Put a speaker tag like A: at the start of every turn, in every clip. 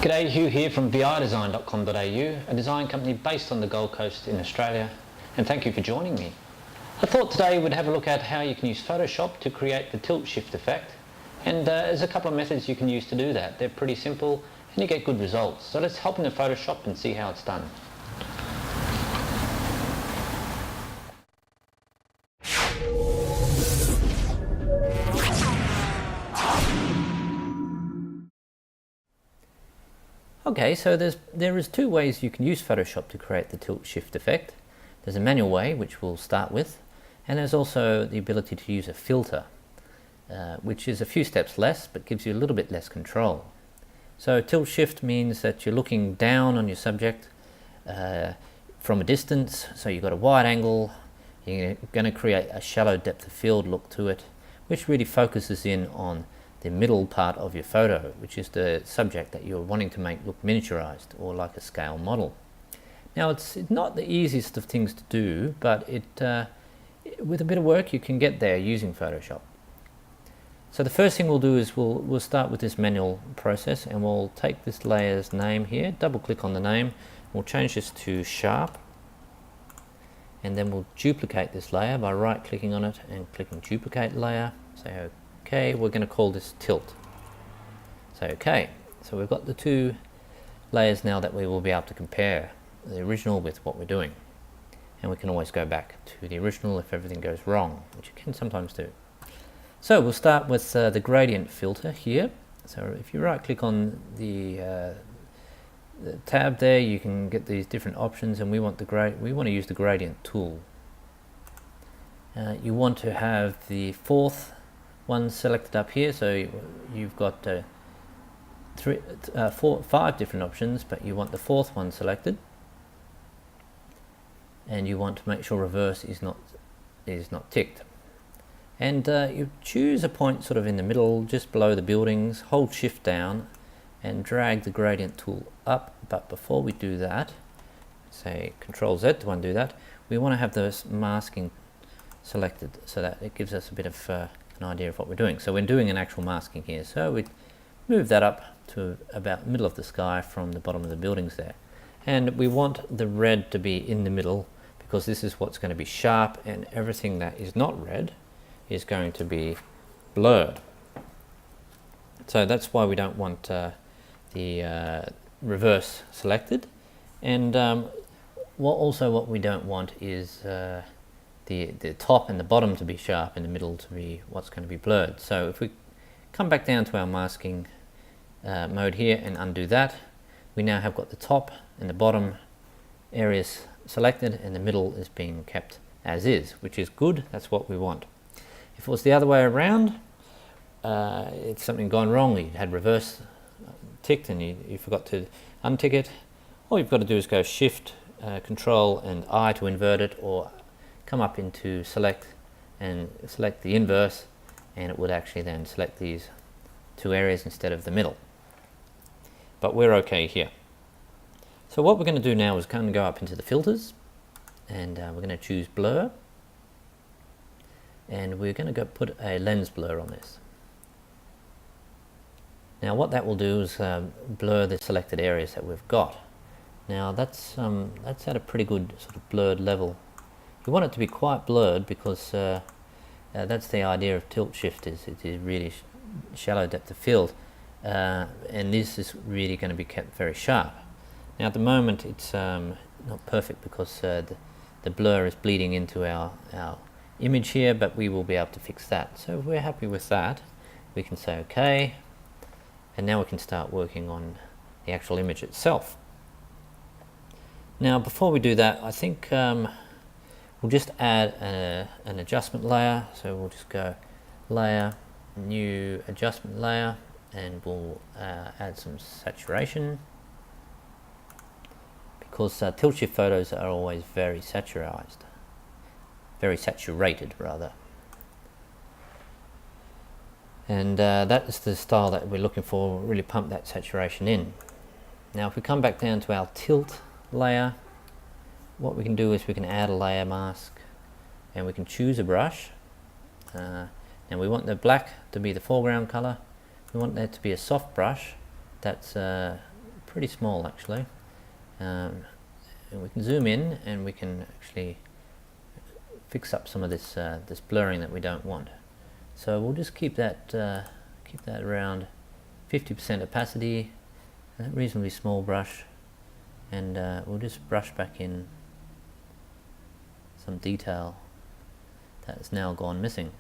A: G'day, Hugh here from videsign.com.au, a design company based on the Gold Coast in Australia, and thank you for joining me. I thought today we'd have a look at how you can use Photoshop to create the tilt shift effect, and there's a couple of methods you can use to do that. They're pretty simple and you get good results. So let's hop into Photoshop and see how it's done. Okay, so there is two ways you can use Photoshop to create the tilt shift effect. There's a manual way, which we'll start with, and there's also the ability to use a filter, which is a few steps less but gives you a little bit less control. So tilt shift means that you're looking down on your subject from a distance, so you've got a wide angle. You're going to create a shallow depth of field look to it, which really focuses in on the middle part of your photo, which is the subject that you're wanting to make look miniaturized or like a scale model. Now it's not the easiest of things to do, but with a bit of work you can get there using Photoshop. So the first thing we'll do is we'll start with this manual process, and we'll take this layer's name here, double click on the name, we'll change this to sharp, and then we'll duplicate this layer by right clicking on it and clicking duplicate layer. Say okay, we're going to call this tilt. So okay, so we've got the two layers now that we will be able to compare the original with what we're doing, and we can always go back to the original if everything goes wrong, which you can sometimes do. So we'll start with the gradient filter here. So if you right click on the tab there, you can get these different options, and we want to use the gradient tool. You want to have the fourth one selected up here, so you've got 5 different options, but you want the fourth one selected, and you want to make sure reverse is not ticked. And you choose a point sort of in the middle, just below the buildings, hold shift down and drag the gradient tool up. But before we do that, say Control Z to undo that, we want to have this masking selected so that it gives us a bit of an idea of what we're doing. So we're doing an actual masking here, so we move that up to about middle of the sky from the bottom of the buildings there, and we want the red to be in the middle because this is what's going to be sharp, and everything that is not red is going to be blurred. So that's why we don't want the reverse selected, and what we don't want is the top and the bottom to be sharp and the middle to be what's going to be blurred. So if we come back down to our masking mode here and undo that, we now have got the top and the bottom areas selected, and the middle is being kept as is, which is good. That's what we want. If it was the other way around, it's something gone wrong, you had reverse ticked and you forgot to untick it, all you've got to do is go shift, control and I to invert it, or come up into select and select the inverse, and it would actually then select these two areas instead of the middle. But we're okay here. So what we're going to do now is kind of go up into the filters, and we're going to choose blur, and we're going to go put a lens blur on this. Now what that will do is blur the selected areas that we've got. Now that's at a pretty good sort of blurred level. You want it to be quite blurred because that's the idea of tilt shift, is it is really shallow depth of field, and this is really going to be kept very sharp. Now at the moment it's not perfect because the blur is bleeding into our image here, but we will be able to fix that. So if we're happy with that, we can say okay, and now we can start working on the actual image itself. Now before we do that, I think we'll just add an adjustment layer. So we'll just go layer, new adjustment layer, and we'll add some saturation, because tilt shift photos are always very saturated rather. And that is the style that we're looking for, really pump that saturation in. Now if we come back down to our tilt layer, what we can do is we can add a layer mask, and we can choose a brush, and we want the black to be the foreground color. We want that to be a soft brush that's pretty small actually. And we can zoom in and we can actually fix up some of this this blurring that we don't want. So we'll just keep that around 50% opacity, a reasonably small brush, and we'll just brush back in some detail that has now gone missing.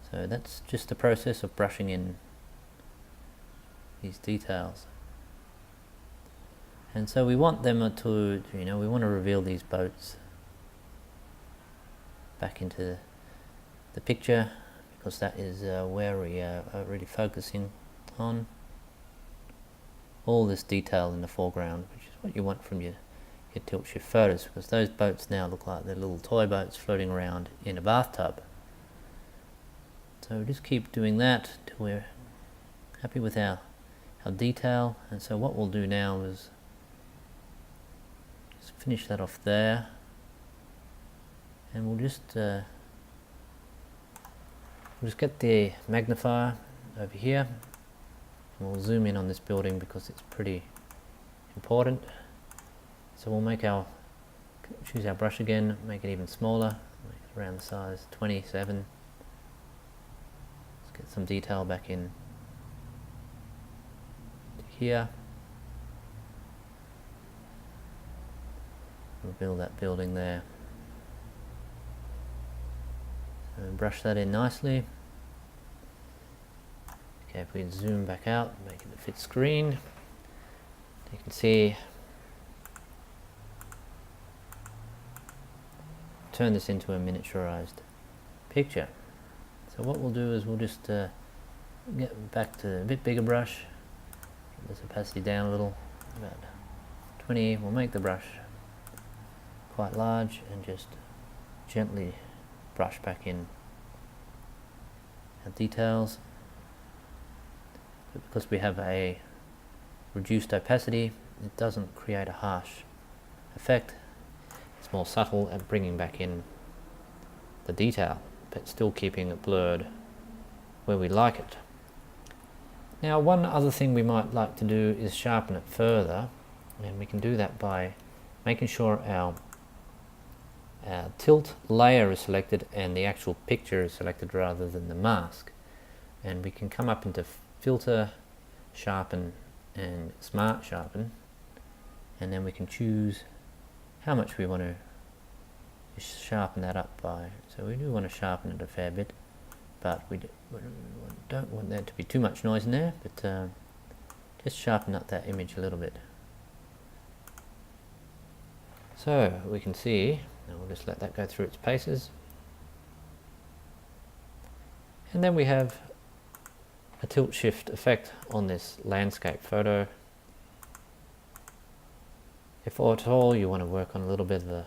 A: So that's just the process of brushing in these details. And so we want them to, you know, we want to reveal these boats back into the picture, because that is where we are really focusing on all this detail in the foreground, which is what you want from your tilt shift photos, because those boats now look like they're little toy boats floating around in a bathtub. So just keep doing that till we're happy with our detail. And so what we'll do now is just finish that off there, and we'll just get the magnifier over here, and we'll zoom in on this building because it's pretty important. So we'll choose our brush again, make it even smaller, make it around the size 27. Let's get some detail back in to here. We'll build that building there. So brush that in nicely. Okay, if we zoom back out, make it fit screen, you can see, turn this into a miniaturized picture. So what we'll do is we'll just get back to a bit bigger brush, get this opacity down a little, about 20. We'll make the brush quite large and just gently brush back in our details. But because we have a reduced opacity, it doesn't create a harsh effect. It's more subtle at bringing back in the detail, but still keeping it blurred where we like it. Now, one other thing we might like to do is sharpen it further, and we can do that by making sure our tilt layer is selected and the actual picture is selected rather than the mask. And we can come up into Filter, Sharpen and Smart Sharpen, and then we can choose how much we want to sharpen that up by. So we do want to sharpen it a fair bit, but we don't want there to be too much noise in there, but just sharpen up that image a little bit. So we can see, and we'll just let that go through its paces. And then we have a tilt shift effect on this landscape photo. If at all you want to work on a little bit of the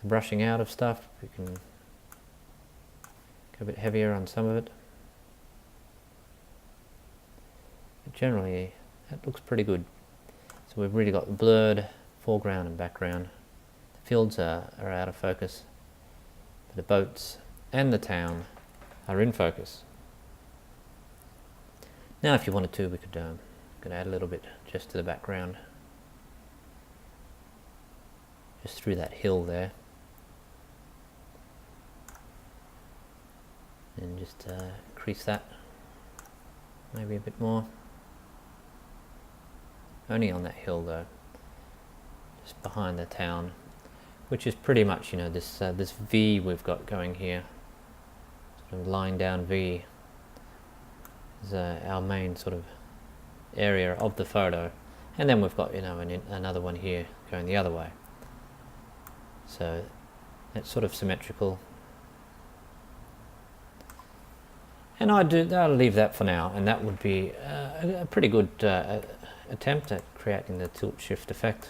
A: brushing out of stuff, we can go a bit heavier on some of it. But generally, that looks pretty good. So we've really got the blurred foreground and background. The fields are out of focus, but the boats and the town are in focus. Now, if you wanted to, we could add a little bit just to the background, just through that hill there, and just increase that maybe a bit more. Only on that hill though, just behind the town, which is pretty much, you know, this this V we've got going here, sort of lying down V, is our main sort of area of the photo, and then we've got, you know, another one here going the other way. So that's sort of symmetrical, and I'll leave that for now, and that would be a pretty good attempt at creating the tilt shift effect,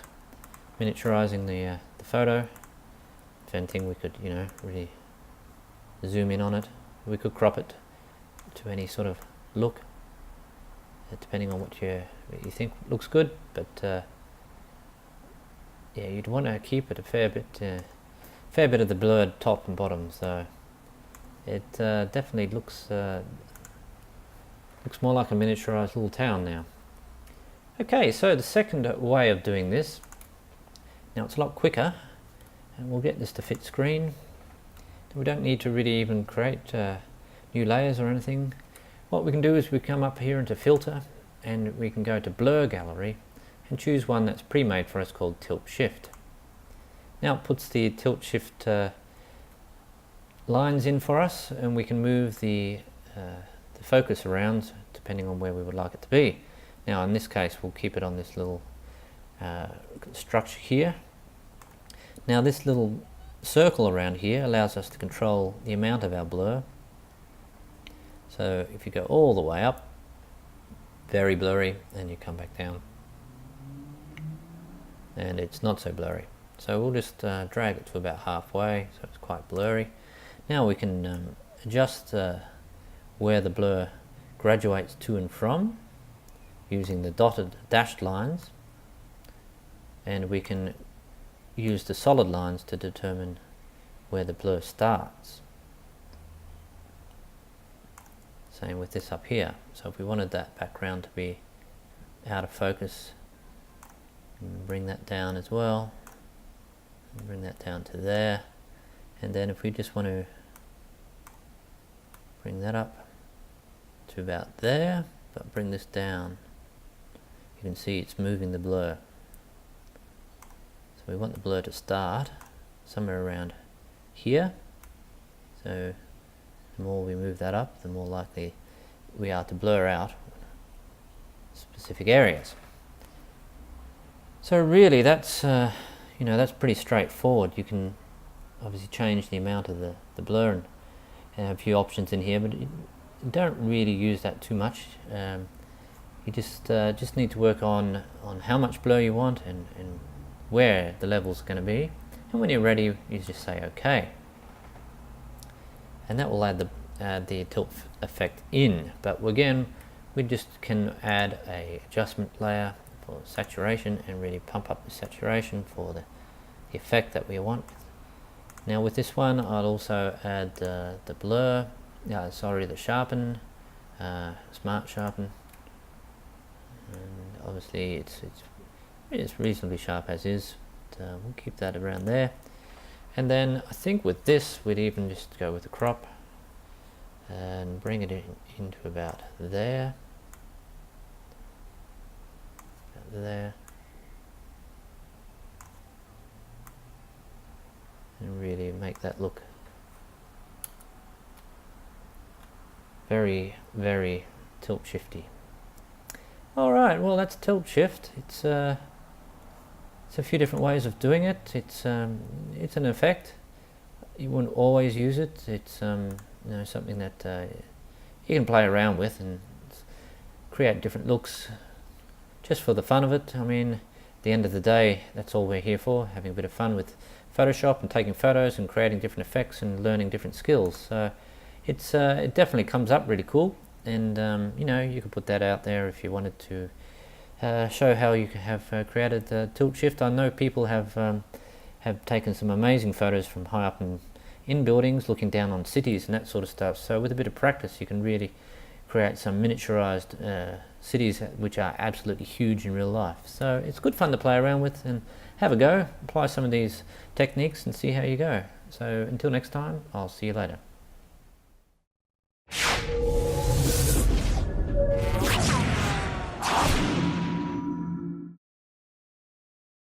A: miniaturizing the photo. If anything, we could, you know, really zoom in on it. We could crop it to any sort of look, depending on what you think looks good, but yeah, you'd want to keep it a fair bit of the blurred top and bottom, so it definitely looks Looks more like a miniaturized little town now. Okay, so the second way of doing this, now it's a lot quicker, and we'll get this to fit screen. We don't need to really even create new layers or anything. What we can do is we come up here into filter, and we can go to blur gallery and choose one that's pre-made for us called tilt shift. Now it puts the tilt shift lines in for us, and we can move the focus around depending on where we would like it to be. Now in this case we'll keep it on this little structure here. Now this little circle around here allows us to control the amount of our blur. So if you go all the way up, very blurry, and you come back down and it's not so blurry. So we'll just drag it to about halfway, so it's quite blurry. Now we can adjust where the blur graduates to and from using the dotted dashed lines, and we can use the solid lines to determine where the blur starts. Same with this up here. So if we wanted that background to be out of focus, bring that down as well, and bring that down to there, and then if we just want to bring that up to about there, but bring this down, you can see it's moving the blur. So we want the blur to start somewhere around here, so the more we move that up, the more likely we are to blur out specific areas. So really that's that's pretty straightforward. You can obviously change the amount of the blur and have a few options in here, but you don't really use that too much. You just need to work on how much blur you want and where the level's going to be, and when you're ready you just say OK, and that will add the tilt effect in. But again, we just can add a adjustment layer for saturation and really pump up the saturation for the effect that we want. Now with this one I'll also add the blur, the sharpen, smart sharpen, and obviously it's reasonably sharp as is, but we'll keep that around there. And then I think with this we'd even just go with the crop and bring it into about there, and really make that look very, very tilt shifty. Alright, well that's tilt shift. It's a few different ways of doing it. It's an effect. You wouldn't always use it. It's something that you can play around with and create different looks just for the fun of it. I mean, at the end of the day, that's all we're here for, having a bit of fun with Photoshop and taking photos and creating different effects and learning different skills. So it definitely comes up really cool, and you could put that out there if you wanted to show how you have created the tilt shift. I know people have taken some amazing photos from high up in buildings, looking down on cities and that sort of stuff. So with a bit of practice, you can really create some miniaturized cities which are absolutely huge in real life. So it's good fun to play around with and have a go, apply some of these techniques and see how you go. So until next time, I'll see you later.